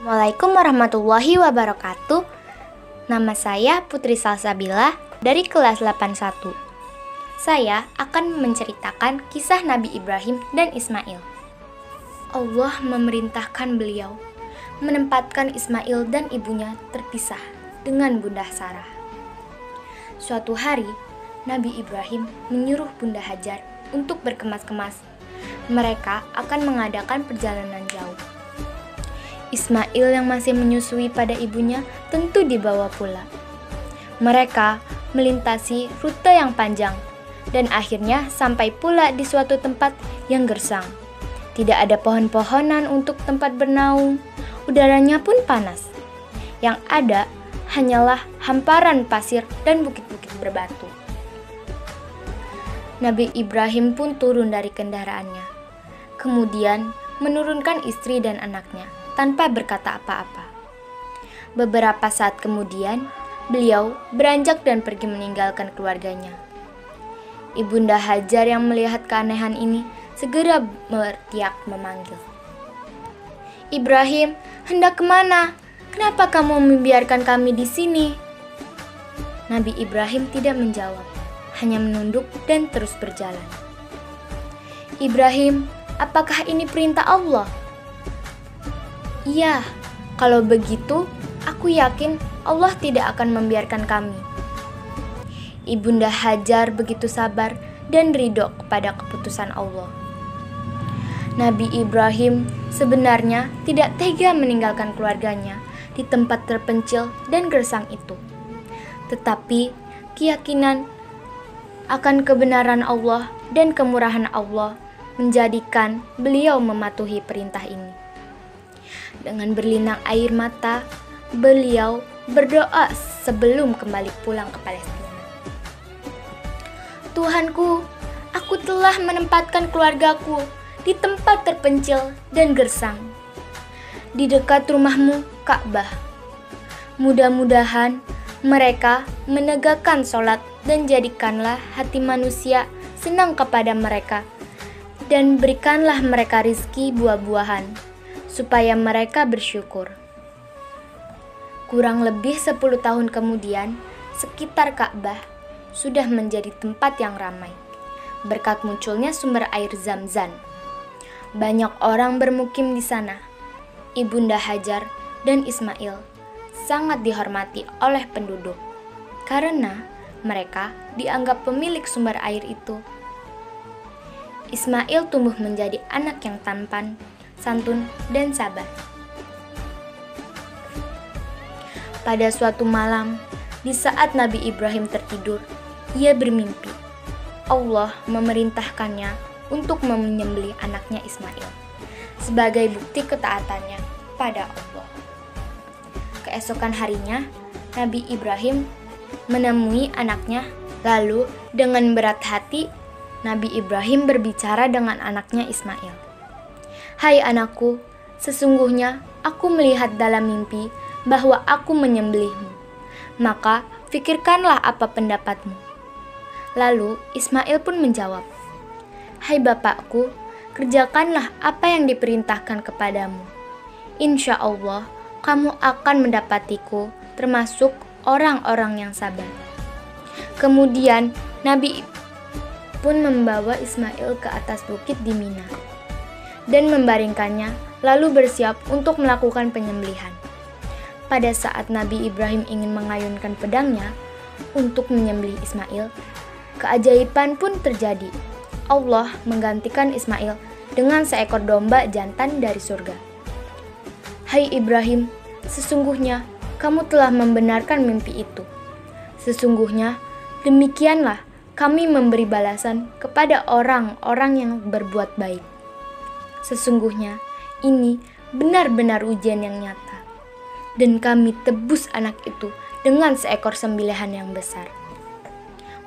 Assalamualaikum warahmatullahi wabarakatuh. Nama saya Putri Salsabila dari kelas 81. Saya akan menceritakan kisah Nabi Ibrahim dan Ismail. Allah memerintahkan beliau menempatkan Ismail dan ibunya terpisah dengan Bunda Sarah. Suatu hari, Nabi Ibrahim menyuruh Bunda Hajar untuk berkemas-kemas. Mereka akan mengadakan perjalanan jauh. Ismail yang masih menyusui pada ibunya tentu dibawa pula. Mereka melintasi rute yang panjang dan akhirnya sampai pula di suatu tempat yang gersang. Tidak ada pohon-pohonan untuk tempat bernaung, udaranya pun panas. Yang ada hanyalah hamparan pasir dan bukit-bukit berbatu. Nabi Ibrahim pun turun dari kendaraannya, kemudian menurunkan istri dan anaknya tanpa berkata apa-apa. Beberapa saat kemudian, beliau beranjak dan pergi meninggalkan keluarganya. Ibunda Hajar yang melihat keanehan ini segera berteriak memanggil. "Ibrahim, hendak kemana? Kenapa kamu membiarkan kami di sini?" Nabi Ibrahim tidak menjawab, hanya menunduk dan terus berjalan. "Ibrahim, apakah ini perintah Allah?" "Iya, kalau begitu, aku yakin Allah tidak akan membiarkan kami." Ibunda Hajar begitu sabar dan ridho kepada keputusan Allah. Nabi Ibrahim sebenarnya tidak tega meninggalkan keluarganya di tempat terpencil dan gersang itu. Tetapi keyakinan akan kebenaran Allah dan kemurahan Allah menjadikan beliau mematuhi perintah ini. Dengan berlinang air mata, beliau berdoa sebelum kembali pulang ke Palestina. "Tuhanku, aku telah menempatkan keluargaku di tempat terpencil dan gersang, di dekat rumahmu Ka'bah. Mudah-mudahan mereka menegakkan sholat dan jadikanlah hati manusia senang kepada mereka, dan berikanlah mereka rizki buah-buahan, supaya mereka bersyukur." Kurang lebih 10 tahun kemudian, sekitar Ka'bah sudah menjadi tempat yang ramai, berkat munculnya sumber air Zam-Zam. Banyak orang bermukim di sana. Ibunda Hajar dan Ismail sangat dihormati oleh penduduk, karena mereka dianggap pemilik sumber air itu. Ismail tumbuh menjadi anak yang tampan, santun, dan sabar. Pada suatu malam, di saat Nabi Ibrahim tertidur, ia bermimpi. Allah memerintahkannya untuk menyembelih anaknya Ismail sebagai bukti ketaatannya pada Allah. Keesokan harinya, Nabi Ibrahim menemui anaknya, lalu dengan berat hati, Nabi Ibrahim berbicara dengan anaknya Ismail. "Hai anakku, sesungguhnya aku melihat dalam mimpi bahwa aku menyembelihmu. Maka fikirkanlah apa pendapatmu." Lalu Ismail pun menjawab, "Hai bapakku, kerjakanlah apa yang diperintahkan kepadamu. Insya Allah, kamu akan mendapatiku termasuk orang-orang yang sabar." Kemudian Nabi pun membawa Ismail ke atas bukit di Mina dan membaringkannya, lalu bersiap untuk melakukan penyembelihan. Pada saat Nabi Ibrahim ingin mengayunkan pedangnya untuk menyembelih Ismail, keajaiban pun terjadi. Allah menggantikan Ismail dengan seekor domba jantan dari surga. "Hai Ibrahim, sesungguhnya kamu telah membenarkan mimpi itu. Sesungguhnya demikianlah kami memberi balasan kepada orang-orang yang berbuat baik. Sesungguhnya ini benar-benar ujian yang nyata, dan kami tebus anak itu dengan seekor sembelihan yang besar."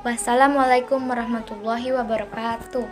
Wassalamualaikum warahmatullahi wabarakatuh.